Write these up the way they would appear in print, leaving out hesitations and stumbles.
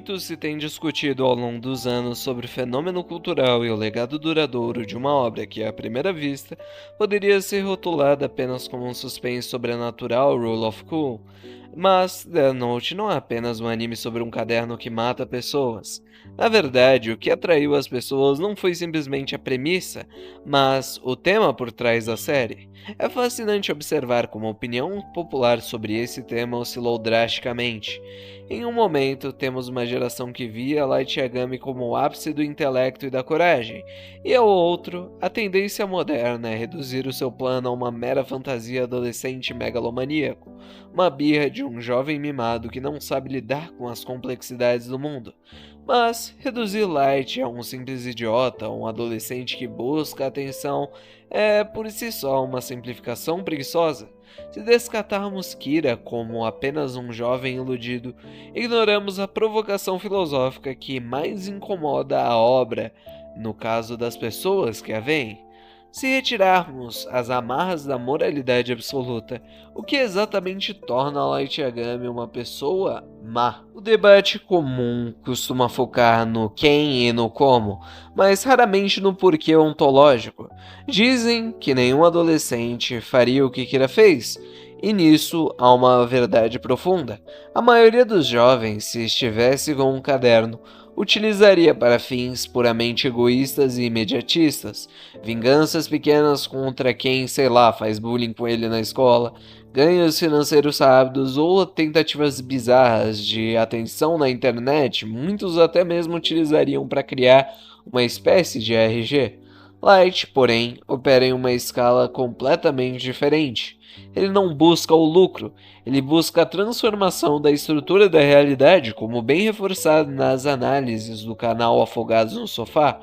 Muito se tem discutido ao longo dos anos sobre o fenômeno cultural e o legado duradouro de uma obra que, à primeira vista, poderia ser rotulada apenas como um suspense sobrenatural Rule of Cool. Mas Death Note não é apenas um anime sobre um caderno que mata pessoas. Na verdade, o que atraiu as pessoas não foi simplesmente a premissa, mas o tema por trás da série. É fascinante observar como a opinião popular sobre esse tema oscilou drasticamente. Em um momento, temos uma geração que via Light Yagami como o ápice do intelecto e da coragem, e ao outro, a tendência moderna é reduzir o seu plano a uma mera fantasia adolescente megalomaníaco, uma birra de um jovem mimado que não sabe lidar com as complexidades do mundo. Mas reduzir Light a um simples idiota, um adolescente que busca atenção, é por si só uma simplificação preguiçosa. Se descartarmos Kira como apenas um jovem iludido, ignoramos a provocação filosófica que mais incomoda a obra, no caso das pessoas que a veem. Se retirarmos as amarras da moralidade absoluta, o que exatamente torna Light Yagami uma pessoa má? O debate comum costuma focar no quem e no como, mas raramente no porquê ontológico. Dizem que nenhum adolescente faria o que Kira fez, e nisso há uma verdade profunda. A maioria dos jovens, se estivesse com um caderno, utilizaria para fins puramente egoístas e imediatistas, vinganças pequenas contra quem, sei lá, faz bullying com ele na escola, ganhos financeiros rápidos ou tentativas bizarras de atenção na internet, muitos até mesmo utilizariam para criar uma espécie de RG. Light, porém, opera em uma escala completamente diferente. Ele não busca o lucro, ele busca a transformação da estrutura da realidade, como bem reforçado nas análises do canal Afogados no Sofá.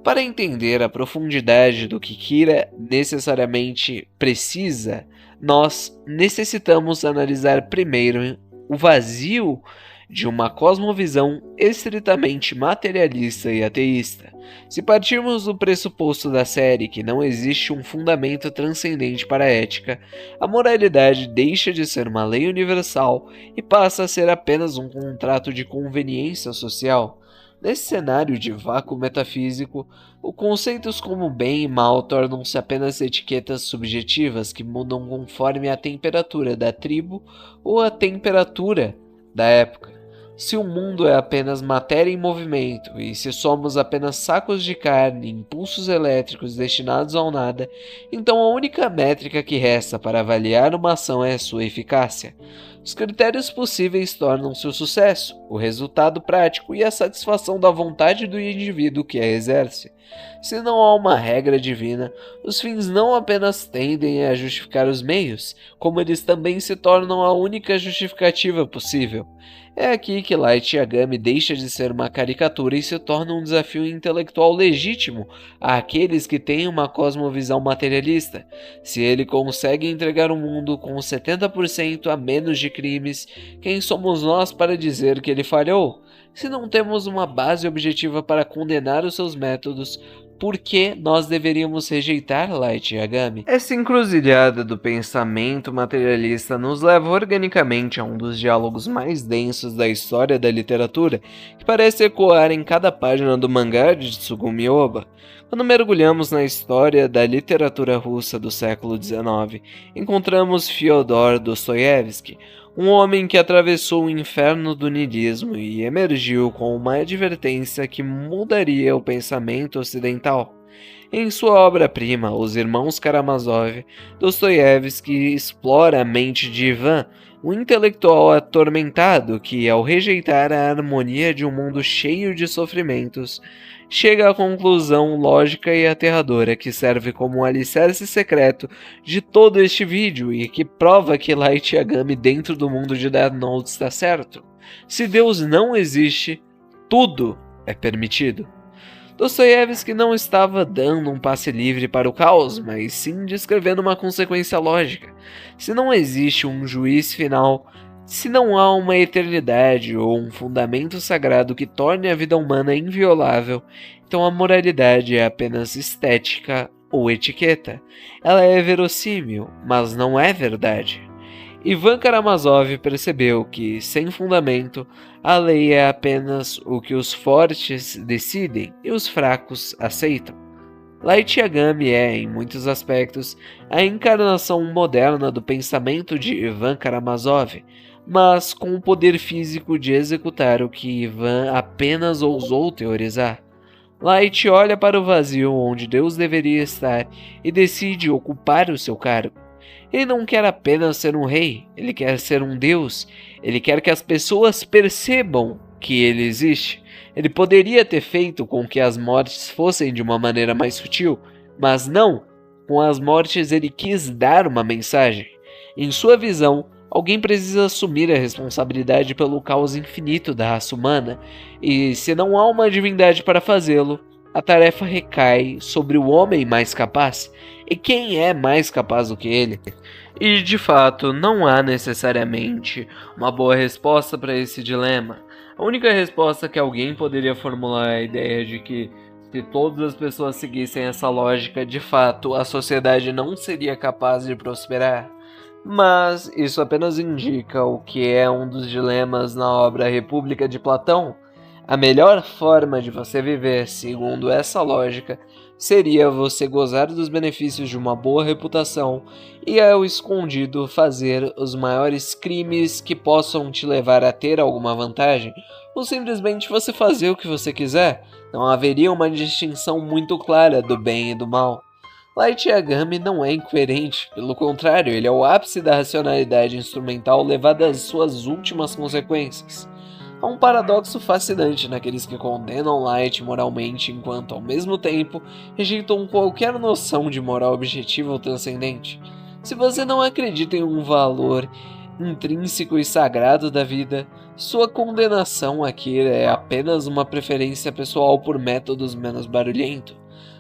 Para entender a profundidade do que Kira necessariamente precisa, nós necessitamos analisar primeiro o vazio de uma cosmovisão estritamente materialista e ateísta. Se partirmos do pressuposto da série que não existe um fundamento transcendente para a ética, a moralidade deixa de ser uma lei universal e passa a ser apenas um contrato de conveniência social. Nesse cenário de vácuo metafísico, os conceitos como bem e mal tornam-se apenas etiquetas subjetivas que mudam conforme a temperatura da tribo ou a temperatura da época. Se o mundo é apenas matéria em movimento e se somos apenas sacos de carne, impulsos elétricos destinados ao nada, então a única métrica que resta para avaliar uma ação é sua eficácia. Os critérios possíveis tornam-se o sucesso, o resultado prático e a satisfação da vontade do indivíduo que a exerce. Se não há uma regra divina, os fins não apenas tendem a justificar os meios, como eles também se tornam a única justificativa possível. É aqui que Light Yagami deixa de ser uma caricatura e se torna um desafio intelectual legítimo àqueles que têm uma cosmovisão materialista. Se ele consegue entregar um mundo com 70% a menos de crimes, quem somos nós para dizer que ele falhou? Se não temos uma base objetiva para condenar os seus métodos, por que nós deveríamos rejeitar Light Yagami? Essa encruzilhada do pensamento materialista nos leva organicamente a um dos diálogos mais densos da história da literatura, que parece ecoar em cada página do mangá de Tsugumi Ohba. Quando mergulhamos na história da literatura russa do século XIX, encontramos Fyodor Dostoiévski, um homem que atravessou o inferno do niilismo e emergiu com uma advertência que mudaria o pensamento ocidental. Em sua obra-prima, Os Irmãos Karamazov, Dostoiévski explora a mente de Ivan, um intelectual atormentado que, ao rejeitar a harmonia de um mundo cheio de sofrimentos, chega à conclusão lógica e aterradora que serve como um alicerce secreto de todo este vídeo e que prova que Light Yagami dentro do mundo de Death Note está certo. Se Deus não existe, tudo é permitido. Dostoiévski não estava dando um passe livre para o caos, mas sim descrevendo uma consequência lógica. Se não existe um juiz final, se não há uma eternidade ou um fundamento sagrado que torne a vida humana inviolável, então a moralidade é apenas estética ou etiqueta. Ela é verossímil, mas não é verdade. Ivan Karamazov percebeu que, sem fundamento, a lei é apenas o que os fortes decidem e os fracos aceitam. Light Yagami é, em muitos aspectos, a encarnação moderna do pensamento de Ivan Karamazov, mas com o poder físico de executar o que Ivan apenas ousou teorizar. Light olha para o vazio onde Deus deveria estar e decide ocupar o seu cargo. Ele não quer apenas ser um rei, ele quer ser um deus. Ele quer que as pessoas percebam que ele existe. Ele poderia ter feito com que as mortes fossem de uma maneira mais sutil, mas não. Com as mortes ele quis dar uma mensagem. Em sua visão, alguém precisa assumir a responsabilidade pelo caos infinito da raça humana, e se não há uma divindade para fazê-lo, a tarefa recai sobre o homem mais capaz. E quem é mais capaz do que ele? E de fato, não há necessariamente uma boa resposta para esse dilema. A única resposta que alguém poderia formular é a ideia de que, se todas as pessoas seguissem essa lógica, de fato, a sociedade não seria capaz de prosperar. Mas isso apenas indica o que é um dos dilemas na obra República de Platão. A melhor forma de você viver, segundo essa lógica, seria você gozar dos benefícios de uma boa reputação e, ao escondido, fazer os maiores crimes que possam te levar a ter alguma vantagem, ou simplesmente você fazer o que você quiser. Não haveria uma distinção muito clara do bem e do mal. Light Yagami não é incoerente, pelo contrário, ele é o ápice da racionalidade instrumental levada às suas últimas consequências. Há um paradoxo fascinante naqueles que condenam Light moralmente enquanto, ao mesmo tempo, rejeitam qualquer noção de moral objetiva ou transcendente. Se você não acredita em um valor intrínseco e sagrado da vida, sua condenação aqui é apenas uma preferência pessoal por métodos menos barulhentos.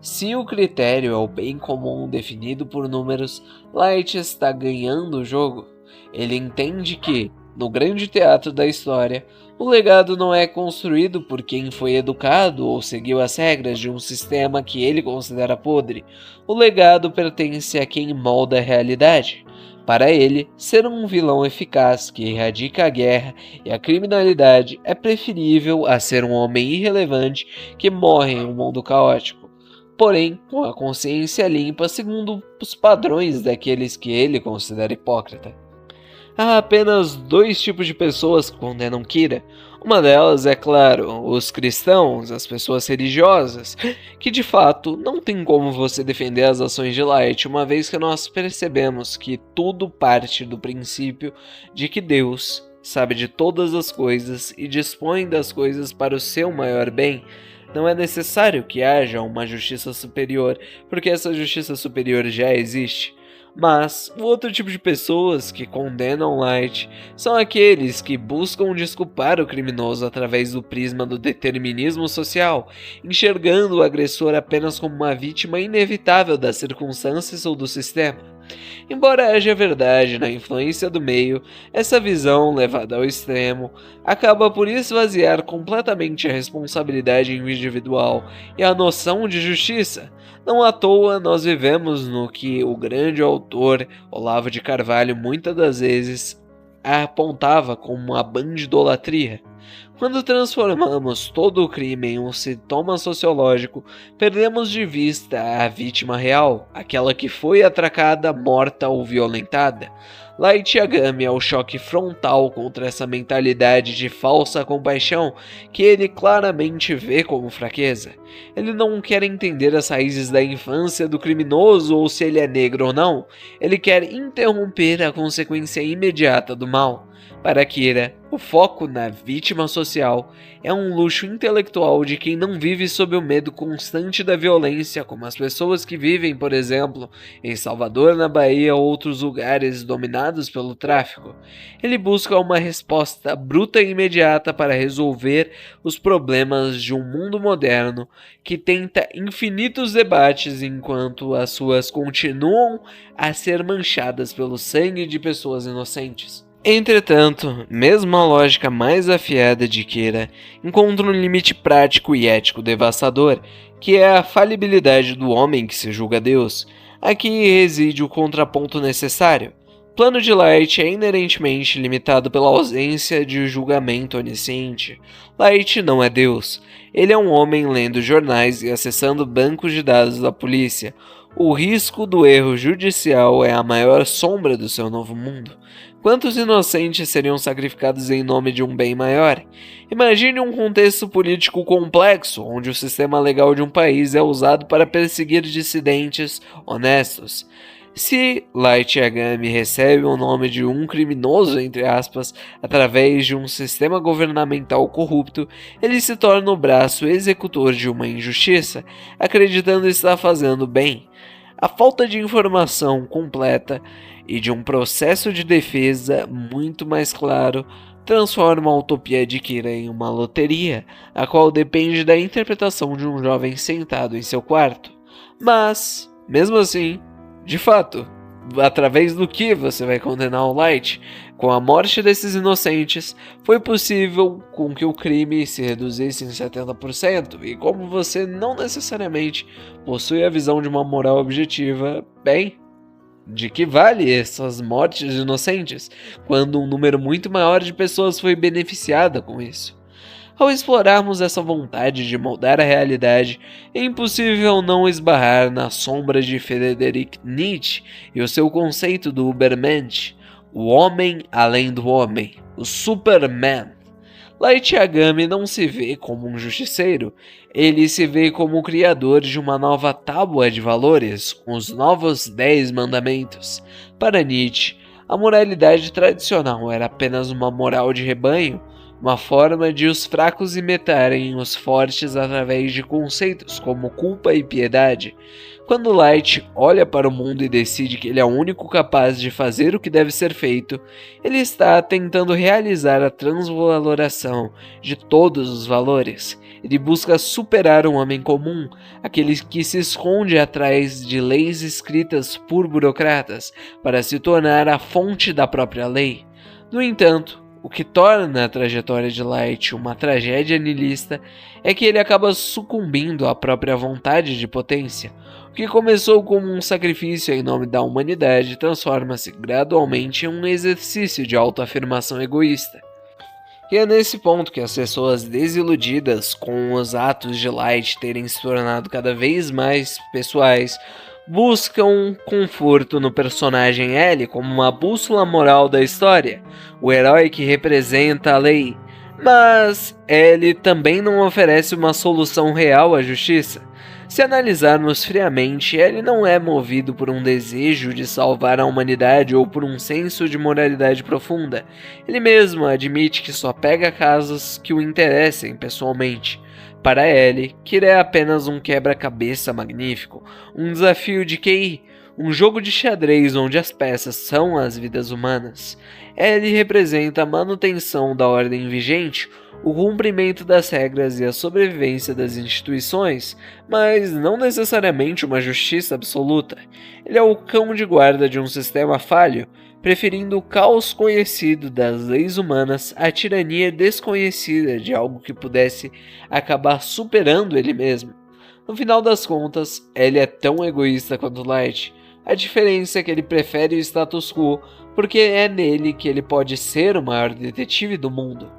Se o critério é o bem comum definido por números, Light está ganhando o jogo. Ele entende que, no grande teatro da história, o legado não é construído por quem foi educado ou seguiu as regras de um sistema que ele considera podre. O legado pertence a quem molda a realidade. Para ele, ser um vilão eficaz que erradica a guerra e a criminalidade é preferível a ser um homem irrelevante que morre em um mundo caótico, porém com a consciência limpa segundo os padrões daqueles que ele considera hipócrita. Há apenas dois tipos de pessoas que condenam Kira. Uma delas, é claro, os cristãos, as pessoas religiosas, que de fato não tem como você defender as ações de Light, uma vez que nós percebemos que tudo parte do princípio de que Deus sabe de todas as coisas e dispõe das coisas para o seu maior bem. Não é necessário que haja uma justiça superior, porque essa justiça superior já existe. Mas o outro tipo de pessoas que condenam Light são aqueles que buscam desculpar o criminoso através do prisma do determinismo social, enxergando o agressor apenas como uma vítima inevitável das circunstâncias ou do sistema. Embora haja verdade na influência do meio, essa visão, levada ao extremo, acaba por esvaziar completamente a responsabilidade individual e a noção de justiça. Não à toa nós vivemos no que o grande autor Olavo de Carvalho muitas das vezes apontava como uma bandidolatria. Quando transformamos todo o crime em um sintoma sociológico, perdemos de vista a vítima real, aquela que foi atracada, morta ou violentada. Light Yagami é o choque frontal contra essa mentalidade de falsa compaixão que ele claramente vê como fraqueza. Ele não quer entender as raízes da infância do criminoso ou se ele é negro ou não. Ele quer interromper a consequência imediata do mal. Para Kira, o foco na vítima social é um luxo intelectual de quem não vive sob o medo constante da violência, como as pessoas que vivem, por exemplo, em Salvador, na Bahia ou outros lugares dominados pelo tráfico. Ele busca uma resposta bruta e imediata para resolver os problemas de um mundo moderno que tenta infinitos debates enquanto as suas continuam a ser manchadas pelo sangue de pessoas inocentes. Entretanto, mesmo a lógica mais afiada de Kira encontra um limite prático e ético devastador, que é a falibilidade do homem que se julga Deus. Aqui reside o contraponto necessário. plano de Light é inerentemente limitado pela ausência de julgamento onisciente. Light não é Deus. Ele é um homem lendo jornais e acessando bancos de dados da polícia. O risco do erro judicial é a maior sombra do seu novo mundo. Quantos inocentes seriam sacrificados em nome de um bem maior? Imagine um contexto político complexo, onde o sistema legal de um país é usado para perseguir dissidentes honestos. Se Light Yagami recebe o nome de um criminoso, entre aspas, através de um sistema governamental corrupto, ele se torna o braço executor de uma injustiça, acreditando estar fazendo bem. A falta de informação completa e de um processo de defesa muito mais claro transforma a utopia de Kira em uma loteria, a qual depende da interpretação de um jovem sentado em seu quarto. Mas, mesmo assim, de fato, através do que você vai condenar o Light? Com a morte desses inocentes, foi possível com que o crime se reduzisse em 70%, e como você não necessariamente possui a visão de uma moral objetiva, bem, de que vale essas mortes de inocentes, quando um número muito maior de pessoas foi beneficiada com isso? Ao explorarmos essa vontade de moldar a realidade, é impossível não esbarrar na sombra de Friedrich Nietzsche e o seu conceito do Übermensch, o homem além do homem, o Superman. Light Yagami não se vê como um justiceiro, ele se vê como o criador de uma nova tábua de valores, os novos 10 mandamentos. Para Nietzsche, a moralidade tradicional era apenas uma moral de rebanho, uma forma de os fracos imitarem os fortes através de conceitos como culpa e piedade. Quando Light olha para o mundo e decide que ele é o único capaz de fazer o que deve ser feito, ele está tentando realizar a transvaloração de todos os valores. Ele busca superar um homem comum, aquele que se esconde atrás de leis escritas por burocratas, para se tornar a fonte da própria lei. No entanto, o que torna a trajetória de Light uma tragédia nihilista é que ele acaba sucumbindo à própria vontade de potência. O que começou como um sacrifício em nome da humanidade transforma-se gradualmente em um exercício de autoafirmação egoísta. E é nesse ponto que as pessoas desiludidas com os atos de Light terem se tornado cada vez mais pessoais buscam conforto no personagem L como uma bússola moral da história, o herói que representa a lei. Mas L também não oferece uma solução real à justiça. Se analisarmos friamente, ele não é movido por um desejo de salvar a humanidade ou por um senso de moralidade profunda. Ele mesmo admite que só pega casos que o interessem pessoalmente. Para ele, Kira é apenas um quebra-cabeça magnífico, um desafio de QI, um jogo de xadrez onde as peças são as vidas humanas. Ele representa a manutenção da ordem vigente, o cumprimento das regras e a sobrevivência das instituições, mas não necessariamente uma justiça absoluta. Ele é o cão de guarda de um sistema falho, preferindo o caos conhecido das leis humanas à tirania desconhecida de algo que pudesse acabar superando ele mesmo. No final das contas, ele é tão egoísta quanto Light. A diferença é que ele prefere o status quo porque é nele que ele pode ser o maior detetive do mundo.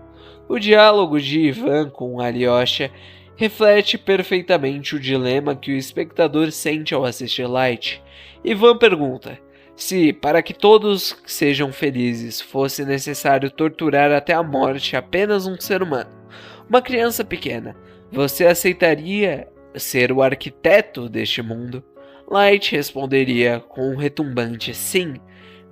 O diálogo de Ivan com Alyosha reflete perfeitamente o dilema que o espectador sente ao assistir Light. Ivan pergunta: se, para que todos sejam felizes, fosse necessário torturar até a morte apenas um ser humano, uma criança pequena, você aceitaria ser o arquiteto deste mundo? Light responderia com um retumbante sim,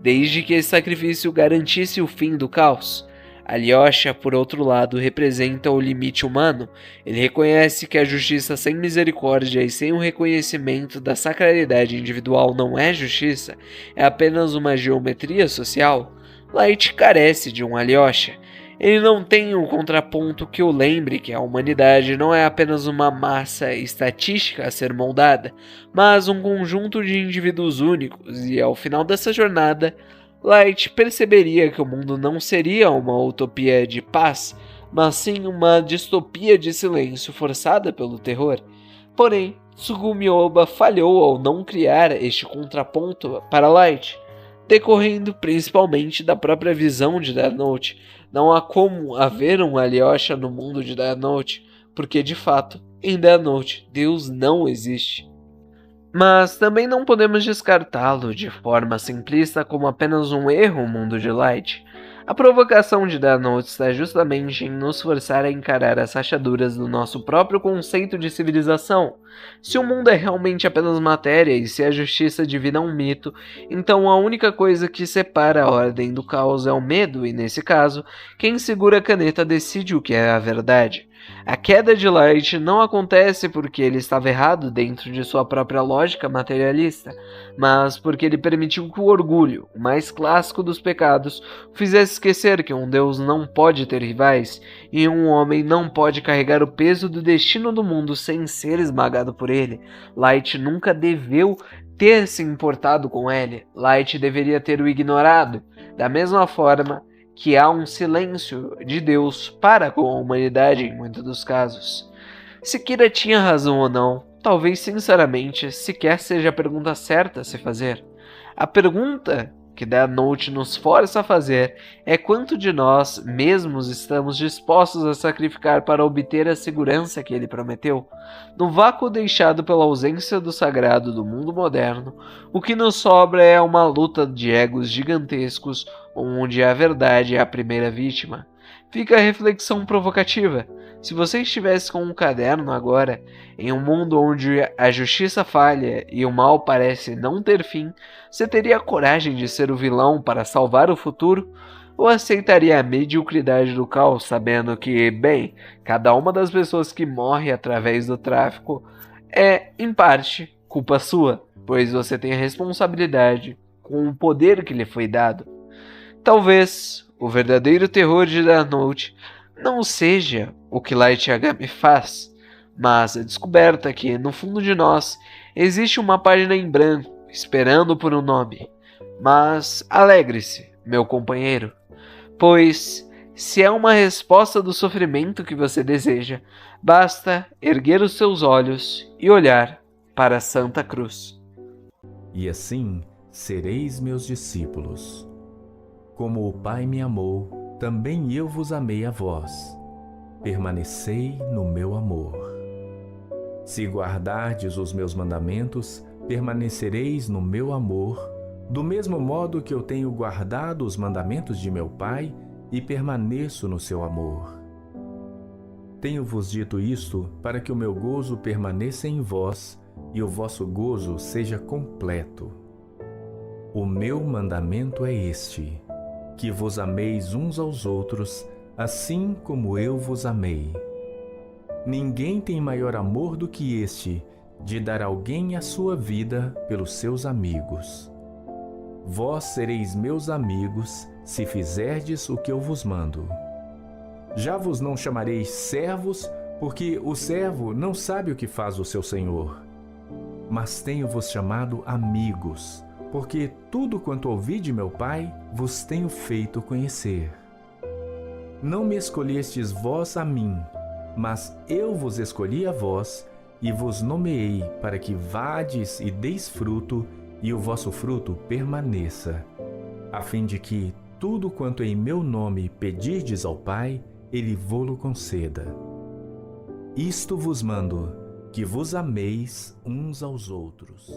desde que esse sacrifício garantisse o fim do caos. Alyosha, por outro lado, representa o limite humano. Ele reconhece que a justiça sem misericórdia e sem o reconhecimento da sacralidade individual não é justiça, é apenas uma geometria social. Light carece de um Alyosha. Ele não tem um contraponto que o lembre que a humanidade não é apenas uma massa estatística a ser moldada, mas um conjunto de indivíduos únicos, e ao final dessa jornada, Light perceberia que o mundo não seria uma utopia de paz, mas sim uma distopia de silêncio forçada pelo terror. Porém, Tsugumi Ohba falhou ao não criar este contraponto para Light. decorrendo principalmente da própria visão de Death Note. Não há como haver um Alyosha no mundo de Death Note, porque de fato, em Death Note, Deus não existe. Mas também não podemos descartá-lo de forma simplista como apenas um erro mundo de Light. A provocação de Death Note está justamente em nos forçar a encarar as rachaduras do nosso próprio conceito de civilização. Se o mundo é realmente apenas matéria e se a justiça divina é um mito, então a única coisa que separa a ordem do caos é o medo, e nesse caso, quem segura a caneta decide o que é a verdade. A queda de Light não acontece porque ele estava errado dentro de sua própria lógica materialista, mas porque ele permitiu que o orgulho, o mais clássico dos pecados, o fizesse esquecer que um Deus não pode ter rivais e um homem não pode carregar o peso do destino do mundo sem ser esmagado por ele. Light nunca deveu ter se importado com ele. Light deveria ter o ignorado. Da mesma forma que há um silêncio de Deus para com a humanidade em muitos dos casos. Se Kira tinha razão ou não, talvez sinceramente sequer seja a pergunta certa a se fazer. A pergunta que Death Note nos força a fazer é quanto de nós mesmos estamos dispostos a sacrificar para obter a segurança que ele prometeu. No vácuo deixado pela ausência do sagrado do mundo moderno, o que nos sobra é uma luta de egos gigantescos onde a verdade é a primeira vítima. Fica a reflexão provocativa. Se você estivesse com um caderno agora, em um mundo onde a justiça falha e o mal parece não ter fim, você teria coragem de ser o vilão para salvar o futuro? Ou aceitaria a mediocridade do caos, sabendo que, bem, cada uma das pessoas que morre através do tráfico é, em parte, culpa sua, pois você tem a responsabilidade com o poder que lhe foi dado? Talvez o verdadeiro terror de Death Note não seja o que Light Yagami faz, mas a descoberta que, no fundo de nós, existe uma página em branco esperando por um nome. Mas alegre-se, meu companheiro, pois se é uma resposta do sofrimento que você deseja, basta erguer os seus olhos e olhar para a Santa Cruz. E assim sereis meus discípulos. Como o Pai me amou, também eu vos amei a vós. Permanecei no meu amor. Se guardardes os meus mandamentos, permanecereis no meu amor, do mesmo modo que eu tenho guardado os mandamentos de meu Pai e permaneço no seu amor. Tenho-vos dito isto para que o meu gozo permaneça em vós e o vosso gozo seja completo. O meu mandamento é este: que vos ameis uns aos outros, assim como eu vos amei. Ninguém tem maior amor do que este, de dar alguém a sua vida pelos seus amigos. Vós sereis meus amigos, se fizerdes o que eu vos mando. Já vos não chamareis servos, porque o servo não sabe o que faz o seu senhor. Mas tenho-vos chamado amigos, porque tudo quanto ouvi de meu Pai vos tenho feito conhecer. Não me escolhestes vós a mim, mas eu vos escolhi a vós e vos nomeei para que vades e deis fruto e o vosso fruto permaneça, a fim de que tudo quanto em meu nome pedirdes ao Pai, Ele vô-lo conceda. Isto vos mando, que vos ameis uns aos outros.